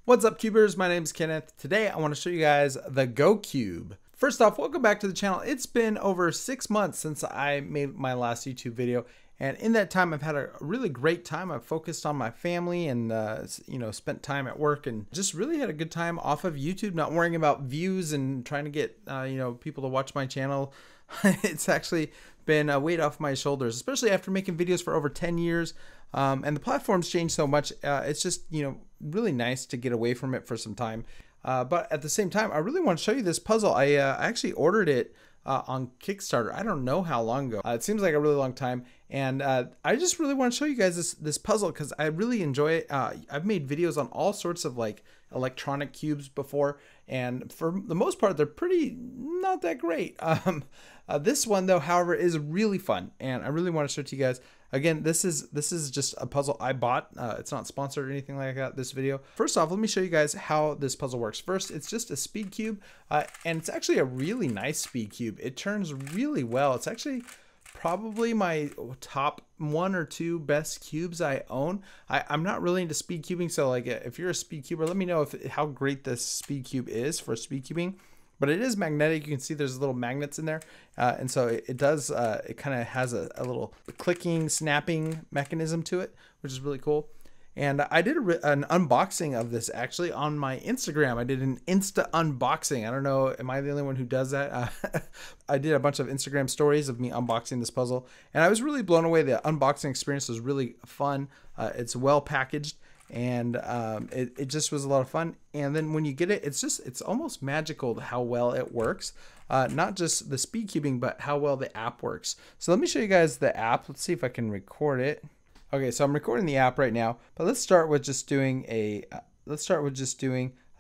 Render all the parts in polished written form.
What's up, Cubers? My name is Kenneth. Today I want to show you guys the GoCube. First off, welcome back to the channel. It's been over 6 months since I made my last YouTube video, and in that time I've had a really great time. I've focused on my family and spent time at work and just really had a good time off of YouTube, not worrying about views and trying to get people to watch my channel. It's actually been a weight off my shoulders, especially after making videos for over 10 years. And the platform's changed so much. It's just, really nice to get away from it for some time. But at the same time, I really want to show you this puzzle. I actually ordered it on Kickstarter. I don't know how long ago. It seems like a really long time. And I just really want to show you guys this puzzle because I really enjoy it. I've made videos on all sorts of like electronic cubes before, and for the most part, they're pretty not that great. This one though, however, is really fun, and I really want to show it to you guys. Again, this is just a puzzle I bought. It's not sponsored or anything like that, this video. First off, let me show you guys how this puzzle works. First, it's just a speed cube, and it's actually a really nice speed cube. It turns really well. It's actually probably my top 1 or 2 best cubes I own. I'm not really into speed cubing, so like if you're a speed cuber, let me know how great this speed cube is for speed cubing. But it is magnetic. You can see there's little magnets in there, and so it does. It kind of has a little clicking, snapping mechanism to it, which is really cool. And I did an unboxing of this actually on my Instagram. I did an Insta unboxing. I don't know, am I the only one who does that? I did a bunch of Instagram stories of me unboxing this puzzle, and I was really blown away. The unboxing experience was really fun. It's well packaged, and it just was a lot of fun. And then when you get it, it's almost magical how well it works. Not just the speed cubing, but how well the app works. So let me show you guys the app. Let's see if I can record it. Okay, so I'm recording the app right now, but let's start with just doing a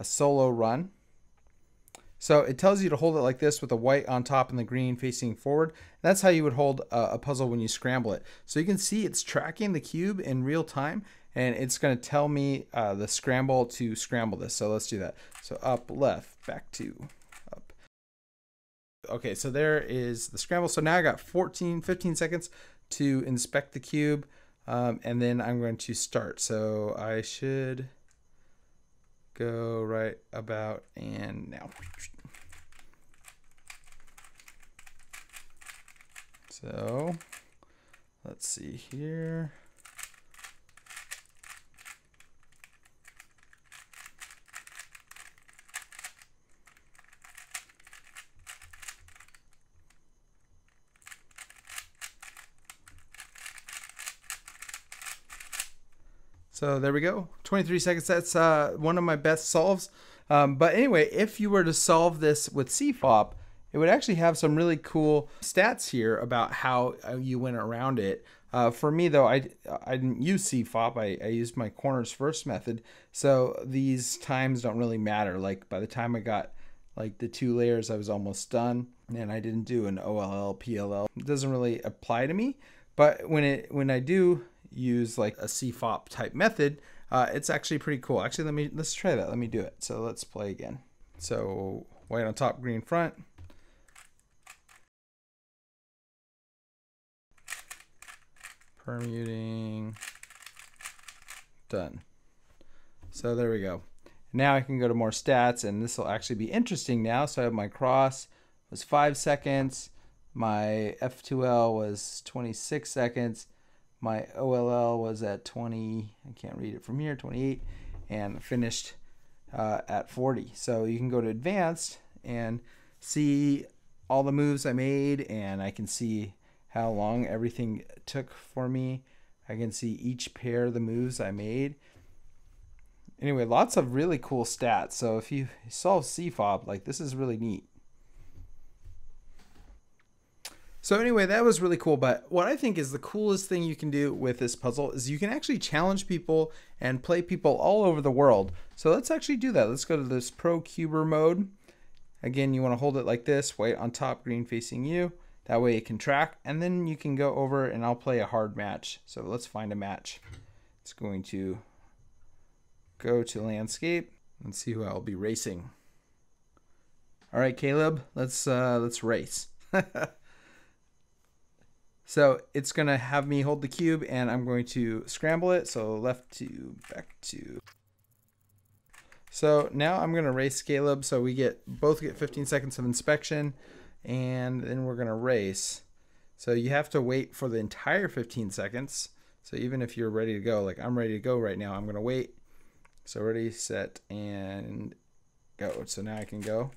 solo run. So it tells you to hold it like this with the white on top and the green facing forward. That's how you would hold a puzzle when you scramble it. So you can see it's tracking the cube in real time, and it's going to tell me the scramble to scramble this. So let's do that. So up, left, back to up. Okay, so there is the scramble. So now I got 15 seconds to inspect the cube. And then I'm going to start. So I should go right about and now. So let's see here. So there we go, 23 seconds. That's one of my best solves. But anyway, if you were to solve this with CFOP, it would actually have some really cool stats here about how you went around it. For me though, I didn't use CFOP. I used my corners first method. So these times don't really matter. Like by the time I got like the 2 layers, I was almost done, and I didn't do an OLL, PLL. It doesn't really apply to me. But when I do use like a CFOP type method, it's actually pretty cool. Actually, let's try that. Let me do it. So let's play again. So white on top, green front. Permuting. Done. So there we go. Now I can go to more stats, and this will actually be interesting now. So I have my cross was 5 seconds. My F2L was 26 seconds. My OLL was at 20, I can't read it from here, 28, and finished at 40. So you can go to advanced and see all the moves I made, and I can see how long everything took for me. I can see each pair of the moves I made. Anyway, lots of really cool stats. So if you solve CFOP, like this is really neat. So anyway, that was really cool, but what I think is the coolest thing you can do with this puzzle is you can actually challenge people and play people all over the world. So let's actually do that. Let's go to this Pro Cuber mode. Again, you want to hold it like this, white on top, green facing you. That way it can track, and then you can go over and I'll play a hard match. So let's find a match. It's going to go to landscape and see who I'll be racing. All right, Caleb, let's race. So it's going to have me hold the cube, and I'm going to scramble it. So left to back to. So now I'm gonna race Caleb. So we both get 15 seconds of inspection, and then we're gonna race. So you have to wait for the entire 15 seconds. So even if you're ready to go, like I'm ready to go right now, I'm gonna wait. So ready, set, and go. So now I can go.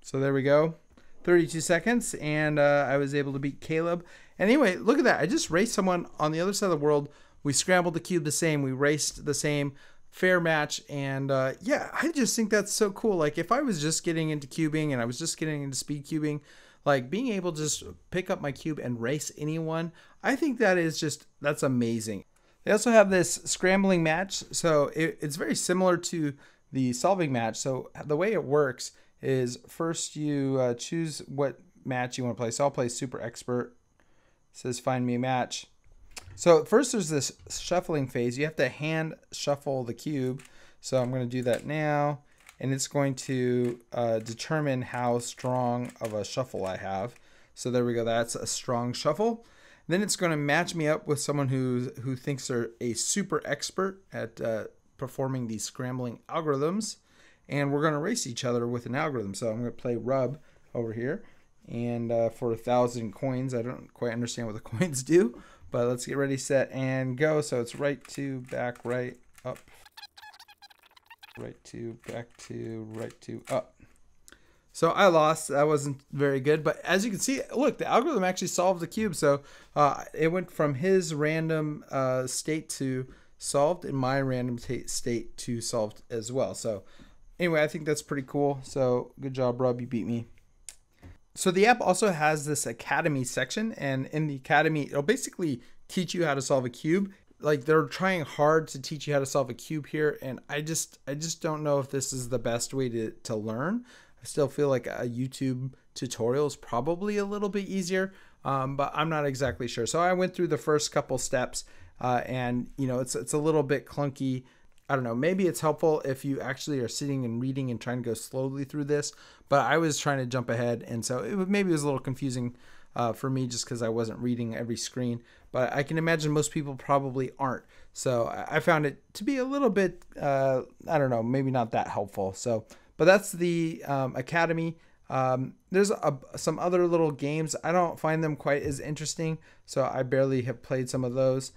So there we go. 32 seconds, and I was able to beat Caleb. And anyway, look at that. I just raced someone on the other side of the world. We scrambled the cube the same. We raced the same. Fair match. And yeah, I just think that's so cool. Like if I was just getting into cubing and I was just getting into speed cubing, like being able to just pick up my cube and race anyone, I think that's amazing. They also have this scrambling match. So it's very similar to the solving match. So the way it works is first you choose what match you want to play. So I'll play Super Expert. It says find me a match. So first there's this shuffling phase. You have to hand shuffle the cube. So I'm going to do that now. And it's going to determine how strong of a shuffle I have. So there we go. That's a strong shuffle. Then it's going to match me up with someone who thinks they're a super expert at performing these scrambling algorithms. And we're going to race each other with an algorithm. So I'm going to play rub over here. And for 1,000 coins, I don't quite understand what the coins do. But let's get ready, set, and go. So it's right to, back, right, up. Right to, back to, right to, up. So I lost. That wasn't very good. But as you can see, look, the algorithm actually solved the cube. So it went from his random state to solved and my random state to solved as well. So anyway, I think that's pretty cool. So good job, Rob. You beat me. So the app also has this Academy section. And in the Academy, it'll basically teach you how to solve a cube. Like they're trying hard to teach you how to solve a cube here. And I just don't know if this is the best way to learn. I still feel like a YouTube tutorial is probably a little bit easier, but I'm not exactly sure. So I went through the first couple steps and you know, it's a little bit clunky. I don't know, maybe it's helpful if you actually are sitting and reading and trying to go slowly through this, but I was trying to jump ahead. And so maybe it was a little confusing for me just because I wasn't reading every screen, but I can imagine most people probably aren't. So I found it to be a little bit, I don't know, maybe not that helpful. So, but that's the Academy. There's some other little games. I don't find them quite as interesting, so I barely have played some of those.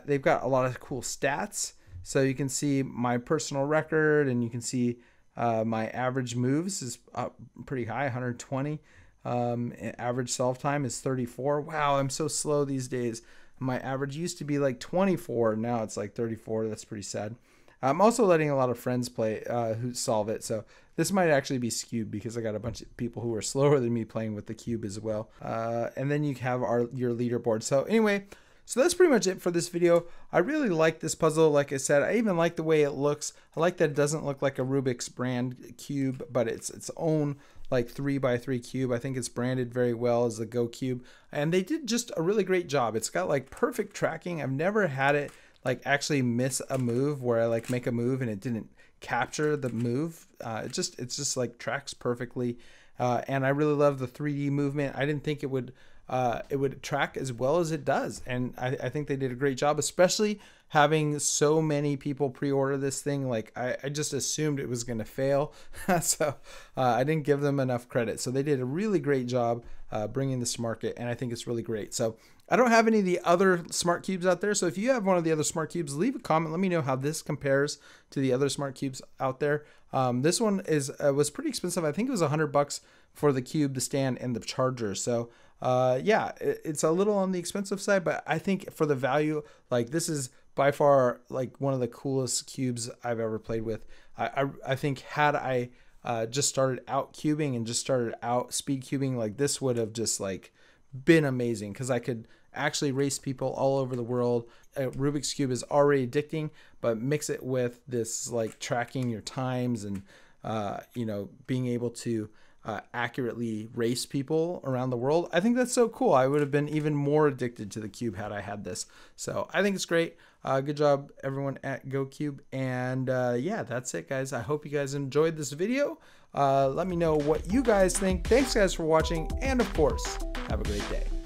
They've got a lot of cool stats. So you can see my personal record, and you can see my average moves is pretty high, 120. Average solve time is 34. Wow, I'm so slow these days. My average used to be like 24. Now it's like 34. That's pretty sad. I'm also letting a lot of friends play who solve it. So this might actually be skewed because I got a bunch of people who are slower than me playing with the cube as well. And then you have your leaderboard. So anyway, so that's pretty much it for this video. I really like this puzzle. Like I said, I even like the way it looks. I like that it doesn't look like a Rubik's brand cube, but it's its own like 3x3 cube. I think it's branded very well as the GoCube. And they did just a really great job. It's got like perfect tracking. I've never had it like actually miss a move where I like make a move and it didn't capture the move. It's just like tracks perfectly. And I really love the 3D movement. I didn't think it would track as well as it does. And I think they did a great job, especially having so many people pre-order this thing. Like I just assumed it was going to fail. So I didn't give them enough credit. So they did a really great job bringing this to market. And I think it's really great. So I don't have any of the other smart cubes out there. So if you have one of the other smart cubes, leave a comment. Let me know how this compares to the other smart cubes out there. This one was pretty expensive. I think it was $100 for the cube, the stand, and the charger. So yeah, it's a little on the expensive side, but I think for the value, like this is by far like one of the coolest cubes I've ever played with. I think had I just started out cubing and just started out speed cubing, like this would have just like been amazing because I could actually race people all over the world. Rubik's Cube is already addicting, but mix it with this like tracking your times and you know, being able to accurately race people around the world. I think that's so cool. I would have been even more addicted to the cube had I had this. So I think it's great. Good job everyone at GoCube. And yeah, that's it guys. I hope you guys enjoyed this video. Let me know what you guys think. Thanks guys for watching. And of course, have a great day.